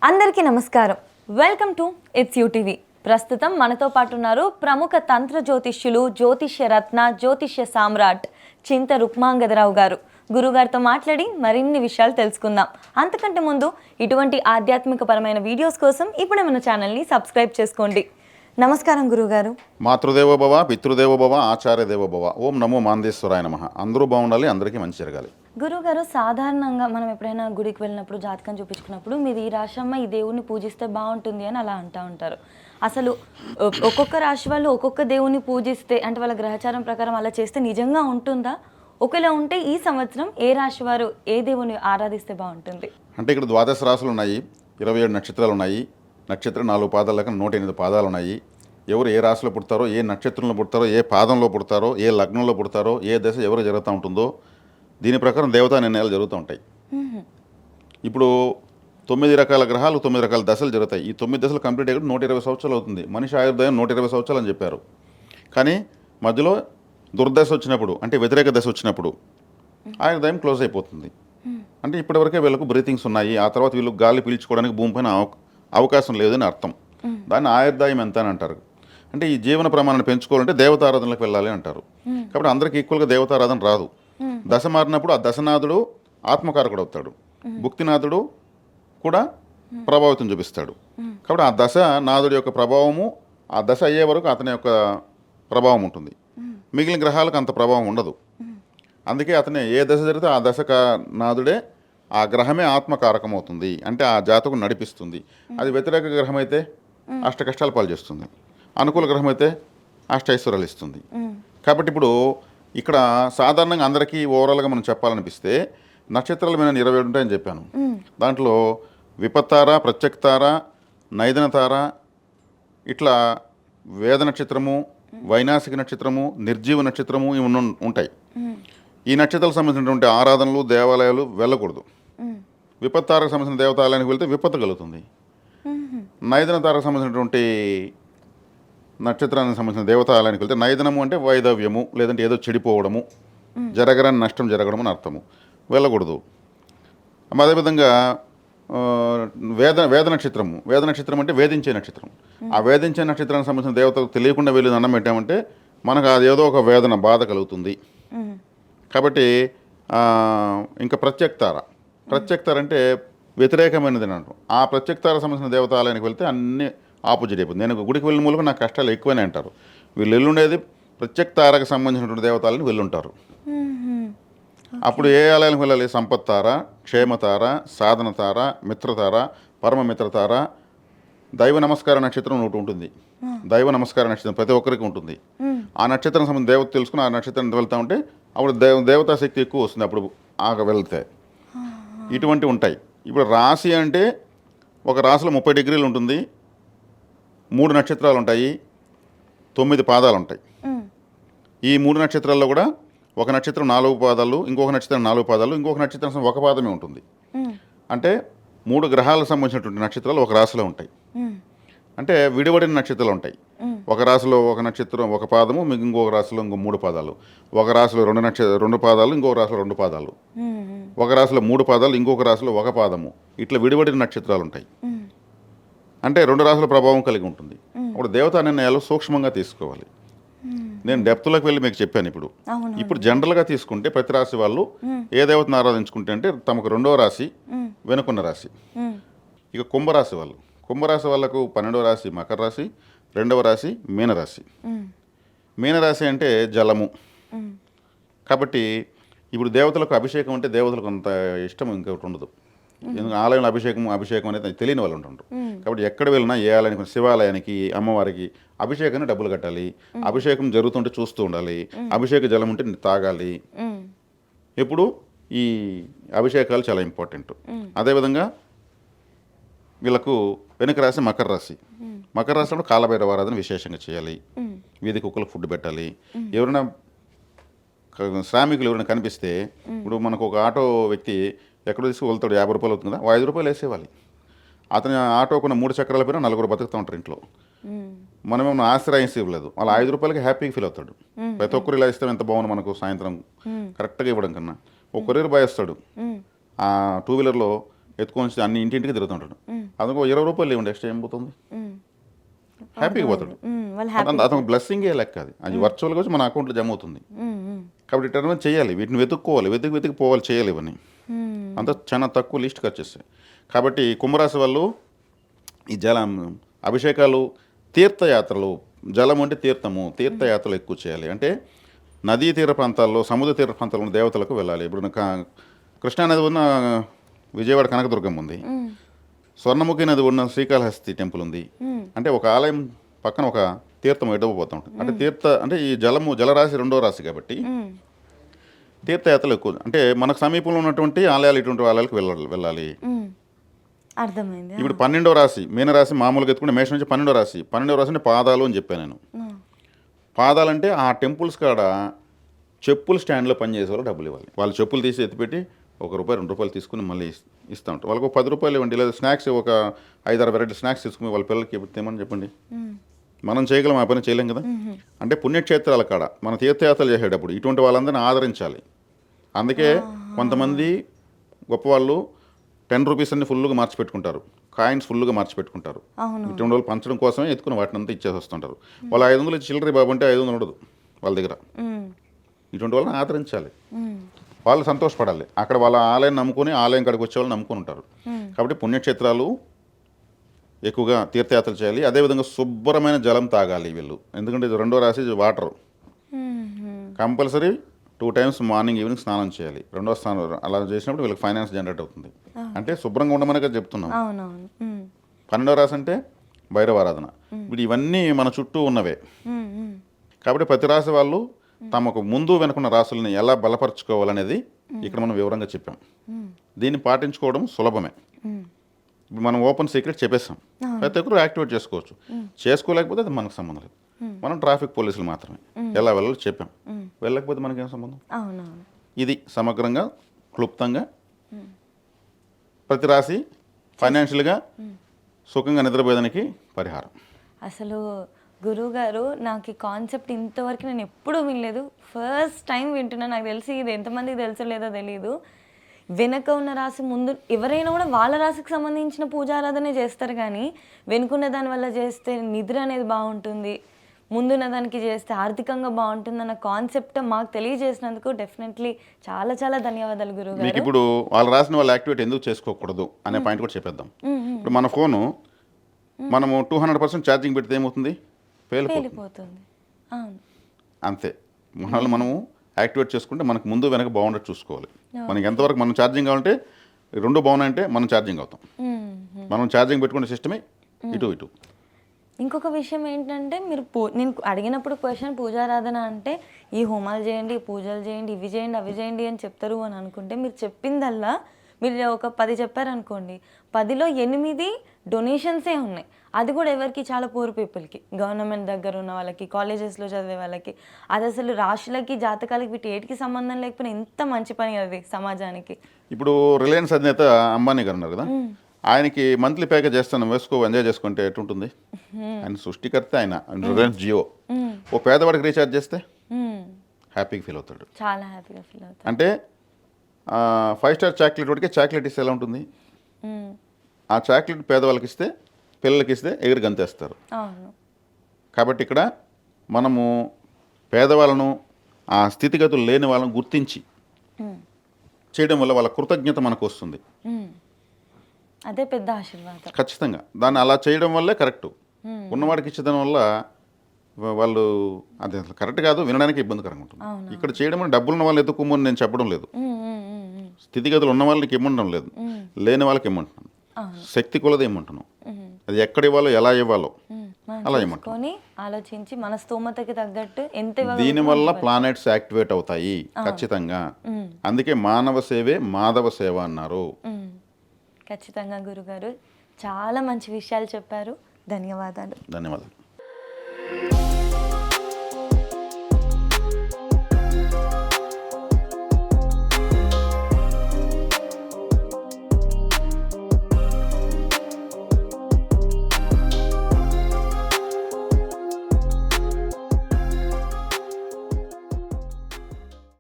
అందరికీ నమస్కారం. Welcome to it's UTV. ప్రస్తుతం మనతో పాటు ఉన్నారు ప్రముఖ తంత్ర జ్యోతిష్యులు, జ్యోతిష్య రత్న, జ్యోతిష్య సామ్రాట్ చింత రుక్మాంగదరావు గారు. గురుగారితో మాట్లాడి మరిన్ని విషయాలు తెలుసుకుందాం. అంతకంటే ముందు ఇటువంటి ఆధ్యాత్మికపరమైన వీడియోస్ కోసం ఇప్పుడే మన ఛానల్ని సబ్స్క్రైబ్ చేసుకోండి. నమస్కారం గురుగారు. మాతృదేవో భవ, పితృదేవో భవ, ఆచార్య దేవో భవ. ఓం నమో మాందేశ్వరాయ నమః. అందరూ బాగుండాలి, అందరికీ మంచి జరగాలి. గురుగారు, సాధారణంగా మనం ఎప్పుడైనా గుడికి వెళ్ళినప్పుడు జాతకం చూపించుకున్నప్పుడు మీది ఈ రాశి అమ్మ, ఈ దేవుణ్ణి పూజిస్తే బాగుంటుంది అని అలా అంటూ ఉంటారు. అసలు ఒక్కొక్క రాశి వాళ్ళు ఒక్కొక్క దేవుణ్ణి పూజిస్తే, అంటే వాళ్ళ గ్రహచారం ప్రకారం అలా చేస్తే నిజంగా ఉంటుందా? ఒకవేళ ఉంటే ఈ సంవత్సరం ఏ రాశి వారు ఏ దేవుని ఆరాధిస్తే బాగుంటుంది? అంటే ఇక్కడ ద్వాదశ రాశులు ఉన్నాయి, 27 నక్షత్రాలు ఉన్నాయి. నక్షత్రం 4 పాదాల లెక్క 108 పాదాలు ఉన్నాయి. ఎవరు ఏ రాశిలో పుడతారో, ఏ నక్షత్రంలో పుడతారో, ఏ పాదంలో పుడతారో, ఏ లగ్నంలో పుడతారో, ఏ దశ ఎవరు జరుగుతూ ఉంటుందో దీని ప్రకారం దేవతా నిర్ణయాలు జరుగుతూ ఉంటాయి. ఇప్పుడు 9 రకాల గ్రహాలు 9 రకాల దశలు జరుగుతాయి. ఈ 9 దశలు కంప్లీట్ అయ్యి 120 సంవత్సరాలు అవుతుంది. మనిషి ఆయుర్దాయం 120 సంవత్సరాలు అని చెప్పారు. కానీ మధ్యలో దుర్దశ వచ్చినప్పుడు, అంటే వ్యతిరేక దశ వచ్చినప్పుడు ఆయుర్దాయం క్లోజ్ అయిపోతుంది. అంటే ఇప్పటివరకే వీళ్ళకు బ్రీతింగ్స్ ఉన్నాయి, ఆ తర్వాత వీళ్ళు గాలి పీల్చుకోవడానికి భూమిపైన అవకాశం లేదని అర్థం. దాన్ని ఆయుర్దాయం ఎంత అని అంటారు. అంటే ఈ జీవన ప్రమాణాన్ని పెంచుకోవాలంటే దేవతారాధనలకు వెళ్ళాలి అంటారు. కాబట్టి అందరికి ఈక్వల్గా దేవతారాధన రాదు. దశ మారినప్పుడు ఆ దశనాథుడు ఆత్మకారకుడు అవుతాడు, భుక్తినాథుడు కూడా ప్రభావితం చూపిస్తాడు. కాబట్టి ఆ దశ నాథుడి యొక్క ప్రభావము ఆ దశ అయ్యే వరకు అతని యొక్క ప్రభావం ఉంటుంది. మిగిలిన గ్రహాలకు అంత ప్రభావం ఉండదు. అందుకే అతనే ఏ దశ జరిగితే ఆ దశ నాథుడే, ఆ గ్రహమే ఆత్మకారకం అవుతుంది. అంటే ఆ జాతకం నడిపిస్తుంది. అది వ్యతిరేక గ్రహం అయితే అష్ట కష్టాలు పాలు చేస్తుంది, అనుకూల గ్రహం అయితే అష్టైశ్వర్యాలు ఇస్తుంది. కాబట్టి ఇప్పుడు ఇక్కడ సాధారణంగా అందరికీ ఓవరాల్గా మనం చెప్పాలనిపిస్తే నక్షత్రాల మీద 27 ఉంటాయని చెప్పాను. దాంట్లో విపత్తార, ప్రత్యక్తార, నైదనతార, ఇట్లా వేద నక్షత్రము, వైనాసిక నక్షత్రము, నిర్జీవ నక్షత్రము ఇవి ఉంటాయి. ఈ నక్షత్రాలకు సంబంధించినటువంటి ఆరాధనలు, దేవాలయాలు వెళ్ళకూడదు. విపత్తారకు సంబంధించిన దేవతాలయానికి వెళ్తే విపత్తు కలుగుతుంది. నైదనతారకు సంబంధించినటువంటి నక్షత్రానికి సంబంధించిన దేవతాలయానికి వెళ్తే నైదనము అంటే వైదవ్యము, లేదంటే ఏదో చెడిపోవడము, జరగరాని నష్టం జరగడం అని అర్థము, వెళ్ళకూడదు. అదేవిధంగా వేద నక్షత్రం అంటే వేధించే నక్షత్రం. ఆ వేధించే నక్షత్రానికి సంబంధించిన దేవతలకు తెలియకుండా వెళ్ళి దండం పెట్టామంటే మనకు అది ఏదో ఒక వేదన, బాధ కలుగుతుంది. కాబట్టి ఇంకా ప్రత్యక్తార అంటే వ్యతిరేకమైనది అని అంటాం. ఆ ప్రత్యక్తారకు సంబంధించిన దేవతాలయానికి వెళ్తే అన్ని ఆపోజిట్ అయిపోతుంది. నేను గుడికి వెళ్ళిన మూలంగా నాకు కష్టాలు ఎక్కువనే అంటారు. వీళ్ళు వెళ్ళుండేది ప్రత్యక్తారకు సంబంధించినటువంటి దేవతాలని వెళ్ళుంటారు. అప్పుడు ఏ ఆలయానికి వెళ్ళాలి? సంపత్తార, క్షేమతార, సాధనతార, మిత్రతార, పరమమిత్రతార, దైవ నమస్కార నక్షత్రం ఒకటి ఉంటుంది. దైవ నమస్కార నక్షత్రం ప్రతి ఒక్కరికి ఉంటుంది. ఆ నక్షత్రం సంబంధించిన దేవత తెలుసుకుని ఆ నక్షత్రం వెళ్తూ ఉంటే అప్పుడు దేవతా శక్తి ఎక్కువ వస్తుంది. అప్పుడు వెళ్తే ఇటువంటివి ఉంటాయి. ఇప్పుడు రాశి అంటే ఒక రాశిలో 30 డిగ్రీలు ఉంటుంది, 3 నక్షత్రాలు ఉంటాయి, 9 పాదాలు ఉంటాయి. ఈ 3 నక్షత్రాల్లో కూడా ఒక నక్షత్రం 4 పాదాలు, ఇంకొక నక్షత్రం 4 పాదాలు, ఇంకొక నక్షత్రం 1 పాదమే ఉంటుంది. అంటే 3 గ్రహాలకు సంబంధించినటువంటి నక్షత్రాలు ఒక రాశిలో ఉంటాయి. అంటే విడివడిన నక్షత్రాలు ఉంటాయి. ఒక రాశిలో ఒక నక్షత్రం 1 పాదము, ఇంకొక రాశిలో ఇంకో 3 పాదాలు, ఒక రాశిలో 2 పాదాలు, ఇంకొక రాశిలో 2 పాదాలు, ఒక రాశిలో 3 పాదాలు, ఇంకొక రాశిలో 1 పాదము, ఇట్లా విడివడిన నక్షత్రాలు ఉంటాయి. అంటే 2 రాశుల ప్రభావం కలిగి ఉంటుంది. అప్పుడు దేవతా నిర్ణయాలు సూక్ష్మంగా తీసుకోవాలి. నేను డెప్త్లోకి వెళ్ళి మీకు చెప్పాను. ఇప్పుడు జనరల్గా తీసుకుంటే ప్రతి రాశి వాళ్ళు ఏ దేవతను ఆరాధించుకుంటే అంటే తమకు 2వ రాశి వెనుకున్న రాశి. ఇక కుంభరాశి వాళ్ళకు 12వ రాశి మకర రాశి, 2వ రాశి మీనరాశి. మీనరాశి అంటే జలము. కాబట్టి ఇప్పుడు దేవతలకు అభిషేకం అంటే దేవతలకు అంత ఇష్టం ఇంకొకటి ఉండదు. ఎందుకంటే ఆలయంలో అభిషేకం అనేది తెలియని వాళ్ళు ఉంటుంటారు. కాబట్టి ఎక్కడ వెళ్ళినా ఏ ఆలయానికి, శివాలయానికి, అమ్మవారికి అభిషేకాన్ని డబ్బులు కట్టాలి. అభిషేకం జరుగుతుంటే చూస్తూ ఉండాలి. అభిషేక జలం ఉంటే తాగాలి. ఎప్పుడు ఈ అభిషేకాలు చాలా ఇంపార్టెంట్. అదేవిధంగా వీళ్ళకు వెనుక రాశి మకర రాశి. మకర రాశిలో కాలభైరవ ఆరాధన విశేషంగా చేయాలి. వీధి కుక్కలకు ఫుడ్ పెట్టాలి. ఎవరైనా శ్రామికులు ఎవరైనా కనిపిస్తే, ఇప్పుడు మనకు ఒక ఆటో వ్యక్తి ఎక్కడో తీసుకువెళ్తాడు, 50 రూపాయలు అవుతుంది కదా, 5 రూపాయలు వేసేవాలి. అతని ఆటోకున్న 3 చక్రాల పైన 4 బతుకుతూ ఉంటారు ఇంట్లో. మనమేమో ఆశ్రయించి ఇవ్వలేదు, వాళ్ళ 5 రూపాయలకి హ్యాపీగా ఫీల్ అవుతాడు. ప్రతి ఒక్కరు ఇలా ఇస్తాం ఎంత బాగుంది మనకు, సాయంత్రం కరెక్ట్గా ఇవ్వడం కన్నా. ఒక కొరియర్ బాయ్ వస్తాడు, ఆ 2 వీలర్లో ఎత్తుకొని వచ్చి అన్ని ఇంటింటికి తిరుగుతుంటాడు. అందుకో 20 రూపాయలు ఇవ్వండి ఎక్స్ట్రా ఏం పోతుంది, హ్యాపీగా పోతాడు. వాళ్ళు హ్యాపీ. అతను బ్లెస్సింగే లెక్క అది. అది వర్చువల్గా వచ్చి మన అకౌంట్లో జమ అవుతుంది. కాబట్టి టర్మ్ చేయాలి, వీటిని వెతుక్కోవాలి, వెతికి పోవాలి, చేయాలి ఇవన్నీ. అంత చాలా తక్కువ లిస్ట్ ఖర్చు చేస్తాయి. కాబట్టి కుంభరాశి వాళ్ళు ఈ జలం అభిషేకాలు, తీర్థయాత్రలు, జలం అంటే తీర్థము, తీర్థయాత్రలు ఎక్కువ చేయాలి. అంటే నదీ తీర ప్రాంతాల్లో, సముద్ర తీర ప్రాంతాల్లో ఉన్న దేవతలకు వెళ్ళాలి. ఇప్పుడు కృష్ణానది ఉన్న విజయవాడ కనకదుర్గం ఉంది, స్వర్ణముఖి నది ఉన్న శ్రీకాళహస్తి టెంపుల్ ఉంది. అంటే ఒక ఆలయం పక్కన ఒక తీర్థం ఎడవబోతూ ఉంటుంది. అంటే అంటే ఈ జలరాశి 2వ రాశి కాబట్టి తీర్థయాత్రలు ఎక్కువ. అంటే మనకు సమీపంలో ఉన్నటువంటి ఆలయాలు, ఇటువంటి ఆలయాలకు వెళ్ళాలి. అర్థమైంది. ఇప్పుడు 12వ రాశి మీనరాశి మామూలుగా ఎత్తుకుంటే మేషం నుంచి 12వ రాశి. 12వ రాశి అంటే పాదాలు అని చెప్పాను నేను. పాదాలంటే ఆ టెంపుల్స్ కాడ చెప్పులు స్టాండ్లో పనిచేసే వాళ్ళు డబ్బులు ఇవ్వాలి. వాళ్ళు చెప్పులు తీసి ఎత్తిపెట్టి ₹1 ₹2 తీసుకుని మళ్ళీ ఇస్తూ ఉంటారు. వాళ్ళకి 10 రూపాయలు ఇవ్వండి, లేదా స్నాక్స్ ఒక 5-6 వెరైటీ స్నాక్స్ తీసుకుని వాళ్ళ పిల్లలకి తెమ్మని చెప్పండి. మనం చేయగలం, ఆ పని చేయలేం కదా. అంటే పుణ్యక్షేత్రాల కాడ మన తీర్థయాత్రలు చేసేటప్పుడు ఇటువంటి వాళ్ళందరినీ ఆదరించాలి. అందుకే కొంతమంది గొప్పవాళ్ళు 10 రూపీస్ అన్ని ఫుల్గా మార్చి పెట్టుకుంటారు, కాయిన్స్ ఫుల్గా మార్చి పెట్టుకుంటారు. ఇటువంటి వాళ్ళు పంచడం కోసమే ఎత్తుకుని వాటిని అంతా ఇచ్చేసి వస్తుంటారు. వాళ్ళు 500 చిల్లర బాబు అంటే 500 ఉండదు వాళ్ళ దగ్గర. ఇటువంటి వాళ్ళని ఆదరించాలి, వాళ్ళు సంతోషపడాలి. అక్కడ వాళ్ళ ఆలయం నమ్ముకొని, ఆలయం కాడికి వచ్చే వాళ్ళు నమ్ముకొని ఉంటారు. కాబట్టి పుణ్యక్షేత్రాలు ఎక్కువగా తీర్థయాత్రలు చేయాలి. అదేవిధంగా శుభ్రమైన జలం తాగాలి వీళ్ళు. ఎందుకంటే ఇది 2వ రాశి water. Compulsory 2 times morning evening స్నానం చేయాలి. 2వ స్నానం అలా చేసినప్పుడు వీళ్ళకి ఫైనాన్స్ జనరేట్ అవుతుంది. అంటే శుభ్రంగా ఉండమని చెప్తున్నాం. 12వ రాశి అంటే భైరవారాధన. ఇప్పుడు ఇవన్నీ మన చుట్టూ ఉన్నవే. కాబట్టి ప్రతి రాశి వాళ్ళు తమకు ముందు వెనుకున్న రాశుల్ని ఎలా బలపరచుకోవాలనేది ఇక్కడ మనం వివరంగా చెప్పాం. దీన్ని పాటించుకోవడం సులభమే. ఇప్పుడు మనం ఓపెన్ సీక్రెట్ చెప్పేస్తాం, ప్రతి ఒక్కరు యాక్టివేట్ చేసుకోవచ్చు. చేసుకోలేకపోతే అది మనకు సంబంధం లేదు. మనం ట్రాఫిక్ పోలీసులు మాత్రమే ఎలా వెళ్ళాలో చెప్పాం. వెళ్ళకపోతే మనకేం సంబంధం. ఇది సమగ్రంగా క్లుప్తంగా ప్రతి రాశి ఫైనాన్షియల్గా సుఖంగా నిద్రపోయేదానికి పరిహారం. అసలు గురువుగారు నాకు ఈ కాన్సెప్ట్ ఇంతవరకు నేను ఎప్పుడూ వినలేదు, ఫస్ట్ టైం వింటున్నా. నాకు తెలిసి ఇది ఎంతమందికి తెలుసో లేదో తెలియదు. వెనక ఉన్న రాశి ముందు ఎవరైనా కూడా వాళ్ళ రాశికి సంబంధించిన పూజారాధనే చేస్తారు, కానీ వెనుకున్న దాని వల్ల చేస్తే నిద్ర అనేది బాగుంటుంది, ముందున్న దానికి చేస్తే ఆర్థికంగా బాగుంటుంది అన్న కాన్సెప్ట్ మాకు తెలియజేసినందుకు డెఫినెట్లీ చాలా చాలా ధన్యవాదాలు గురువు. మీకు ఇప్పుడు వాళ్ళు రాసిన వాళ్ళు యాక్టివేట్ ఎందుకు చేసుకోకూడదు అనే పాయింట్ కూడా చెప్పేద్దాం. ఇప్పుడు మన ఫోను మనము 200% ఛార్జింగ్ పెడితే ఏమవుతుంది, పేలిపోతుంది. అంతే. మనము యాక్టివేట్ చేసుకుంటే మనకు ముందు వెనక బాగుండేది చూసుకోవాలి. మనకి ఎంతవరకు మనం ఛార్జింగ్ కావాలంటే 2 బాగున్నాయంటే మనం ఛార్జింగ్ అవుతాం. మనం ఛార్జింగ్ పెట్టుకునే సిస్టమే ఇటు. ఇంకొక విషయం ఏంటంటే, మీరు నేను అడిగినప్పుడు క్వశ్చన్ పూజారాధన అంటే ఈ హోమాలు చేయండి, పూజలు చేయండి, ఇవి చేయండి, అవి చేయండి అని చెప్తారు అని అనుకుంటే, మీరు చెప్పిందల్లా మీరు ఒక 10 చెప్పారనుకోండి, 10లో 8 డొనేషన్సే ఉన్నాయి. అది కూడా ఎవరికి, చాలా పూర్ పీపుల్కి, గవర్నమెంట్ దగ్గర ఉన్న వాళ్ళకి, కాలేజెస్లో చదివే వాళ్ళకి. అది అసలు రాశులకి, జాతకాలకి, వీటి ఏటికి సంబంధం లేకపోయినా ఎంత మంచి పని అది సమాజానికి. ఇప్పుడు రిలయన్స్ అధినేత అంబానీ గారు ఉన్నారు కదా, ఆయనకి మంత్లీ ప్యాకేజ్ చేస్తాను, ఎంజాయ్ చేసుకుంటే ఎటుంటుంది. ఆయన సృష్టికర్త, ఆయన రిలయన్స్ జియో. ఓ పేదవాడికి రీఛార్జ్ చేస్తే హ్యాపీగా ఫీల్ అవుతాడు, చాలా హ్యాపీగా ఫీల్ అవుతాడు. అంటే 5 స్టార్ చాక్లెట్ వాడికి చాక్లెట్ ఇస్తే ఎలా ఉంటుంది, ఆ చాక్లెట్ పేదవాళ్ళకి ఇస్తే, పిల్లలకి ఇస్తే ఎగిరి గంతేస్తారు. కాబట్టి ఇక్కడ మనము పేదవాళ్ళను, ఆ స్థితిగతులు లేని వాళ్ళని గుర్తించి చేయడం వల్ల వాళ్ళ కృతజ్ఞత మనకు వస్తుంది. అదే పెద్ద ఆశీర్వాదం. ఖచ్చితంగా దాన్ని అలా చేయడం వల్లే కరెక్ట్. ఉన్నవాడికి ఇచ్చేదాని వల్ల వాళ్ళు అది అసలు కరెక్ట్ కాదు, వినడానికి ఇబ్బందికరంగా ఉంటుంది. ఇక్కడ చేయడం వల్ల డబ్బులు ఉన్న వాళ్ళు ఎత్తుకోమని నేను చెప్పడం లేదు, స్థితిగతులు ఉన్న వాళ్ళకి ఇమ్మంటడం లేదు, లేని వాళ్ళకి ఇమ్మంటున్నాను. శక్తి కొలది ఇమ్మంటున్నాం. అది ఎక్కడ ఇవ్వాలో, ఎలా ఇవ్వాలో అలా ఇమ్మంటున్నాం. ఆలోచించి మన స్తోమతకి తగ్గట్టు ఎంత. దీనివల్ల ప్లానెట్స్ యాక్టివేట్ అవుతాయి ఖచ్చితంగా. అందుకే మానవ సేవే మాధవ సేవ అన్నారు. ఖచ్చితంగా గురుగారు చాలా మంచి విషయాలు చెప్పారు. ధన్యవాదాలు. ధన్యవాదాలు.